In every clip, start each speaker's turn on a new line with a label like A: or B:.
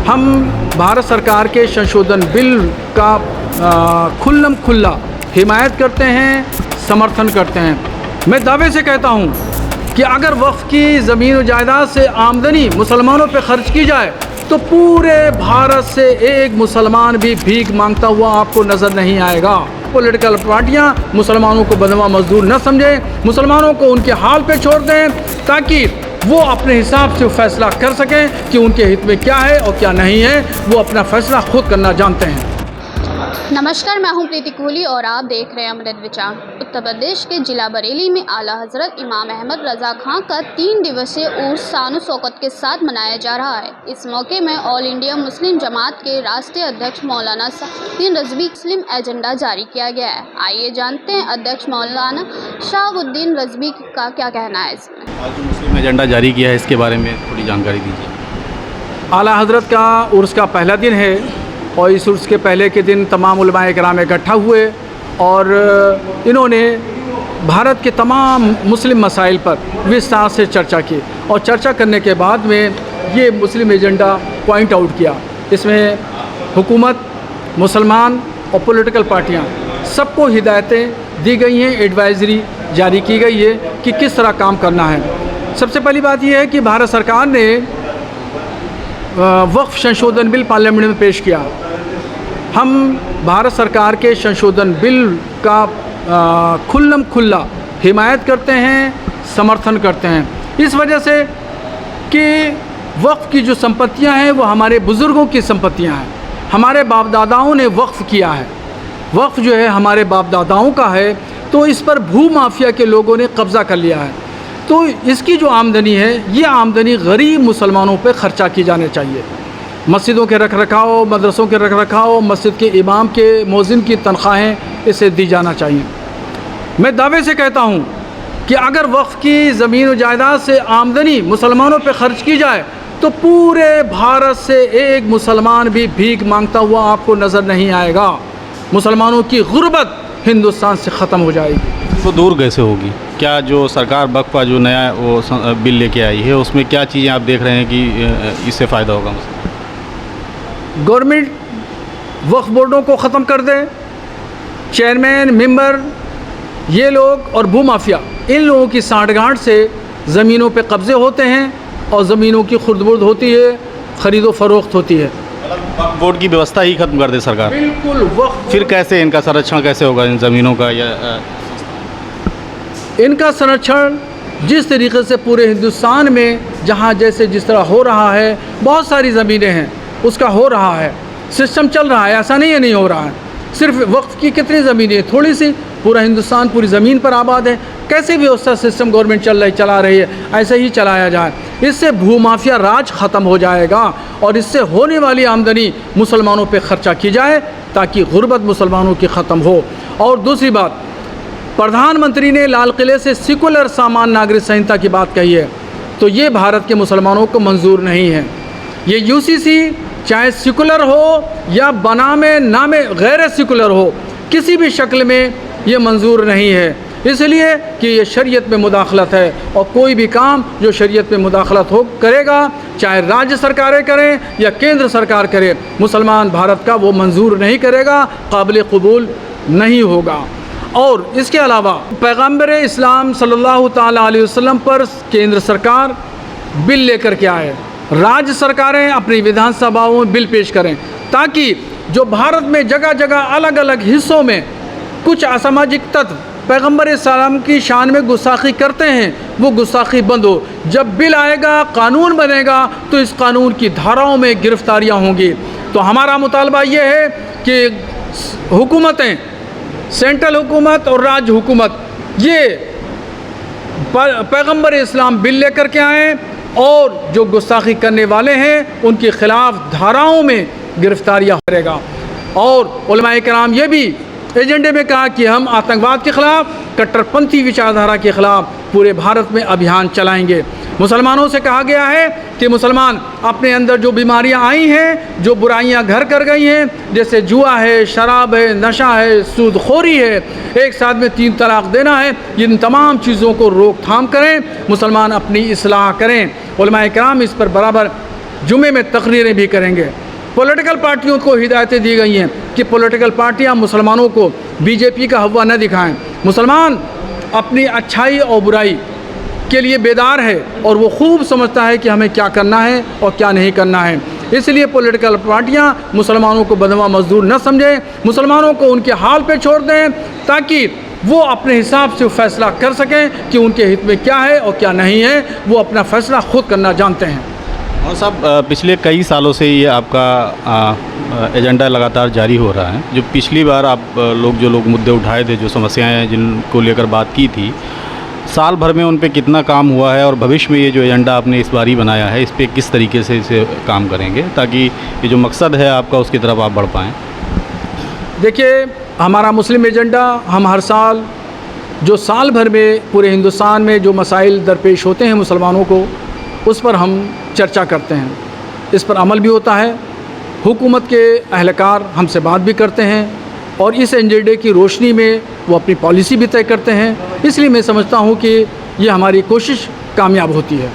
A: हम भारत सरकार के संशोधन बिल का खुल्लम खुल्ला हिमायत करते हैं, समर्थन करते हैं। मैं दावे से कहता हूँ कि अगर वक्फ की ज़मीन और जायदाद से आमदनी मुसलमानों पर ख़र्च की जाए तो पूरे भारत से एक मुसलमान भी भीख मांगता हुआ आपको नज़र नहीं आएगा। पॉलिटिकल पार्टियां मुसलमानों को बंधुआ मजदूर न समझें, मुसलमानों को उनके हाल पे छोड़ दें ताकि वो अपने हिसाब से फैसला कर सकें कि उनके हित में क्या है और क्या नहीं है। वो अपना फैसला खुद करना जानते हैं।
B: नमस्कार, मैं हूं प्रीति कोहली और आप देख रहे हैं अमृत विचार। उत्तर प्रदेश के जिला बरेली में आला हजरत इमाम अहमद रज़ा खां का 3 दिवसीय उर्स शान शौकत के साथ मनाया जा रहा है। इस मौके में ऑल इंडिया मुस्लिम जमात के राष्ट्रीय अध्यक्ष मौलाना शाहुद्दीन रज़वी मुस्लिम एजेंडा जारी किया गया है। आइए जानते हैं अध्यक्ष मौलाना शाहुद्दीन रज़वी का क्या कहना है इसमें।
C: आज जो मुस्लिम एजेंडा जारी किया है इसके बारे में थोड़ी जानकारी दीजिए।
A: आला हजरत का उर्स का पहला दिन है और इस उर्स के पहले के दिन तमाम उलमाए किराम इकट्ठा हुए और इन्होंने भारत के तमाम मुस्लिम मसाइल पर विस्तार से चर्चा की और चर्चा करने के बाद में ये मुस्लिम एजेंडा पॉइंट आउट किया। इसमें हुकूमत, मुसलमान और पॉलिटिकल पार्टियां सबको हिदायतें दी गई हैं, एडवाइजरी जारी की गई है कि किस तरह काम करना है। सबसे पहली बात यह है कि भारत सरकार ने वक्फ संशोधन बिल पार्लियामेंट में पेश किया। हम भारत सरकार के संशोधन बिल का खुल्लम खुल्ला हिमायत करते हैं, समर्थन करते हैं। इस वजह से कि वक्फ की जो संपत्तियां हैं वो हमारे बुज़ुर्गों की संपत्तियां हैं। हमारे बाप दादाओं ने वक्फ किया है। वक्फ जो है हमारे बाप दादाओं का है, तो इस पर भू माफिया के लोगों ने कब्ज़ा कर लिया है। तो इसकी जो आमदनी है, ये आमदनी गरीब मुसलमानों पर ख़र्चा की जानी चाहिए। मस्जिदों के रख रखाव, मदरसों के रख रखाव, मस्जिद के इमाम के, मौज़िन की तनख्वाहें इसे दी जाना चाहिए। मैं दावे से कहता हूँ कि अगर वक्फ की ज़मीन और जायदाद से आमदनी मुसलमानों पर ख़र्च की जाए तो पूरे भारत से एक मुसलमान भी भीख मांगता हुआ आपको नज़र नहीं आएगा। मुसलमानों की गुर्बत हिंदुस्तान से ख़त्म हो जाएगी।
C: तो दूर कैसे होगी? क्या जो सरकार वक्फ का जो नया वो बिल लेके आई है उसमें क्या चीज़ें आप देख रहे हैं कि इससे फ़ायदा होगा?
A: गवर्नमेंट वक्फ बोर्डों को ख़त्म कर दे, चेयरमैन, मेंबर, ये लोग और भू माफिया, इन लोगों की सांठगांठ से ज़मीनों पे कब्ज़े होते हैं और ज़मीनों की खुर्द-बुर्द होती है, ख़रीदो फरोख्त होती है।
C: वक्फ बोर्ड की व्यवस्था ही ख़त्म कर दे सरकार।
A: बिल्कुल। वक्फ
C: फिर कैसे इनका संरक्षण कैसे होगा इन ज़मीनों का? या
A: इनका संरक्षण जिस तरीके से पूरे हिंदुस्तान में जहाँ जैसे जिस तरह हो रहा है, बहुत सारी ज़मीनें हैं, उसका हो रहा है, सिस्टम चल रहा है। ऐसा नहीं है नहीं हो रहा है। सिर्फ वक्फ की कितनी ज़मीनें, थोड़ी सी, पूरा हिंदुस्तान पूरी ज़मीन पर आबाद है। कैसे व्यवस्था सिस्टम गवर्नमेंट चला रही है, ऐसे ही चलाया जाए। इससे भूमाफिया राज ख़त्म हो जाएगा और इससे होने वाली आमदनी मुसलमानों पर ख़र्चा की जाए ताकि गुर्बत मुसलमानों की ख़त्म हो। और दूसरी बात, प्रधानमंत्री ने लाल किले से सेकुलर सामान नागरिक संहिता की बात कही है, तो ये भारत के मुसलमानों को मंजूर नहीं है। ये यूसीसी चाहे सेकुलर हो या बनामे नामे गैर सेकुलर हो, किसी भी शक्ल में ये मंजूर नहीं है, इसलिए कि ये शरीयत में मुदाखलत है। और कोई भी काम जो शरीयत में मुदाखलत हो करेगा, चाहे राज्य सरकारें करें या केंद्र सरकार करे, मुसलमान भारत का वो मंजूर नहीं करेगा, काबिल कबूल नहीं होगा। और इसके अलावा पैगम्बर इस्लाम सल्लल्लाहु ताला अलैहि वसल्लम पर केंद्र सरकार बिल लेकर के आए, राज्य सरकारें अपनी विधानसभाओं में बिल पेश करें ताकि जो भारत में जगह जगह अलग अलग हिस्सों में कुछ असामाजिक तत्व पैगम्बर इस्लाम की शान में गुस्ताखी करते हैं, वो गुस्ताखी बंद हो। जब बिल आएगा, कानून बनेगा, तो इस कानून की धाराओं में गिरफ्तारियां होंगी। तो हमारा मुतालबा ये है कि हुकूमतें, सेंट्रल हुकूमत और राज्य हुकूमत, ये पैगम्बर इस्लाम बिल लेकर के आएँ और जो गुस्ताखी करने वाले हैं उनके ख़िलाफ़ धाराओं में गिरफ्तारियाँ करेगा। और उलमाए किराम ये भी एजेंडे में कहा कि हम आतंकवाद के ख़िलाफ़, कट्टरपंथी विचारधारा के ख़िलाफ़ पूरे भारत में अभियान चलाएंगे। मुसलमानों से कहा गया है कि मुसलमान अपने अंदर जो बीमारियां आई हैं, जो बुराइयां घर कर गई हैं, जैसे जुआ है, शराब है, नशा है, सूदखोरी है, एक साथ में 3 तलाक देना है, इन तमाम चीज़ों को रोकथाम करें, मुसलमान अपनी इस्लाह करें। उलमाए किराम इस पर बराबर जुमे में तकरीरें भी करेंगे। पॉलिटिकल पार्टियों को हिदायतें दी गई हैं कि पॉलिटिकल पार्टियां मुसलमानों को बीजेपी का हवा न दिखाएं। मुसलमान अपनी अच्छाई और बुराई के लिए बेदार है और वो खूब समझता है कि हमें क्या करना है और क्या नहीं करना है। इसलिए पॉलिटिकल पार्टियां मुसलमानों को बदवा मजदूर न समझें, मुसलमानों को उनके हाल पे छोड़ दें, ताकि वो अपने हिसाब से फैसला कर सकें कि उनके हित में क्या है और क्या नहीं है। वो अपना फैसला खुद करना जानते हैं।
C: और साहब, पिछले कई सालों से ये आपका एजेंडा लगातार जारी हो रहा है। जो पिछली बार आप जो लोग मुद्दे उठाए थे, जो समस्याएं हैं जिनको लेकर बात की थी, साल भर में उन पे कितना काम हुआ है और भविष्य में ये जो एजेंडा आपने इस बार ही बनाया है, इस पे किस तरीके से इसे काम करेंगे ताकि ये जो मकसद है आपका उसकी तरफ आप बढ़ पाएँ?
A: देखिए, हमारा मुस्लिम एजेंडा, हम हर साल जो साल भर में पूरे हिंदुस्तान में जो मसाइल दरपेश होते हैं मुसलमानों को, उस पर हम चर्चा करते हैं। इस पर अमल भी होता है। हुकूमत के अहलकार हमसे बात भी करते हैं और इस एजेंडे की रोशनी में वो अपनी पॉलिसी भी तय करते हैं। इसलिए मैं समझता हूँ कि ये हमारी कोशिश कामयाब होती है।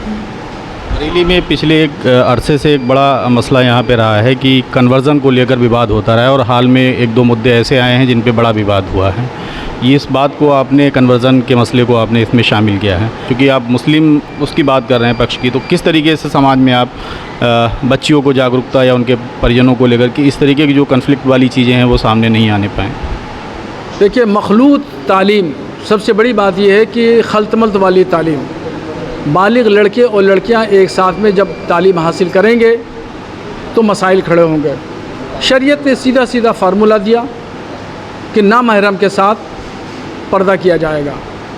C: बरेली में पिछले एक अरसे से एक बड़ा मसला यहाँ पे रहा है कि कन्वर्ज़न को लेकर विवाद होता रहा है और हाल में एक दो मुद्दे ऐसे आए हैं जिन पे बड़ा विवाद हुआ है। ये इस बात को आपने कन्वर्ज़न के मसले को आपने इसमें शामिल किया है, क्योंकि आप मुस्लिम उसकी बात कर रहे हैं पक्ष की, तो किस तरीके से समाज में आप बच्चियों को जागरूकता या उनके परिजनों को लेकर कि इस तरीके की जो कन्फ्लिक्ट वाली चीज़ें हैं वो सामने नहीं आने पाएँ?
A: देखिए, मखलूत तालीम, सबसे बड़ी बात यह है कि खलतमल्त वाली तालीम, बालिग लड़के और लड़कियां एक साथ में जब तालीम हासिल करेंगे तो मसाइल खड़े होंगे। शरीयत ने सीधा सीधा फार्मूला दिया कि ना महरम के साथ पर्दा किया जाएगा,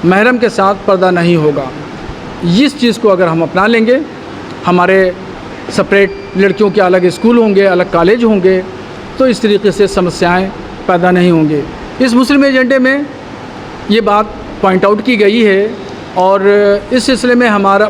A: महरम के साथ पर्दा नहीं होगा। इस चीज़ को अगर हम अपना लेंगे, हमारे सेपरेट लड़कियों के अलग स्कूल होंगे, अलग कॉलेज होंगे, तो इस तरीके से समस्याएं पैदा नहीं होंगी। इस मुस्लिम एजेंडे में ये बात पॉइंट आउट की गई है और इस सिलसिले में हमारा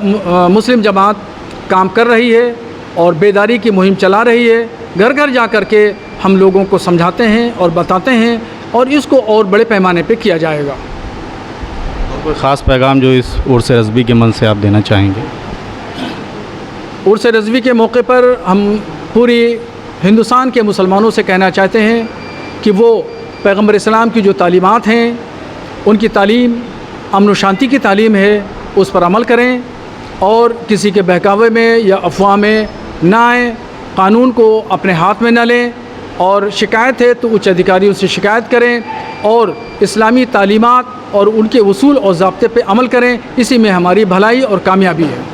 A: मुस्लिम जमात काम कर रही है और बेदारी की मुहिम चला रही है। घर घर जा कर के हम लोगों को समझाते हैं और बताते हैं और इसको और बड़े पैमाने पे किया जाएगा।
C: और कोई ख़ास पैगाम जो इस उर्स रज़वी के मन से आप देना चाहेंगे?
A: उर्स रज़वी के मौके पर हम पूरी हिंदुस्तान के मुसलमानों से कहना चाहते हैं कि वो पैगम्बर इस्लाम की जो तालीमात हैं, उनकी तालीम अमन व शांति की तालीम है, उस पर अमल करें और किसी के बहकावे में या अफवाह में ना आएँ, कानून को अपने हाथ में न लें और शिकायत है तो उच्च अधिकारियों से शिकायत करें और इस्लामी तालीमात और उनके उसूल और ज़ाब्ते पे अमल करें। इसी में हमारी भलाई और कामयाबी है।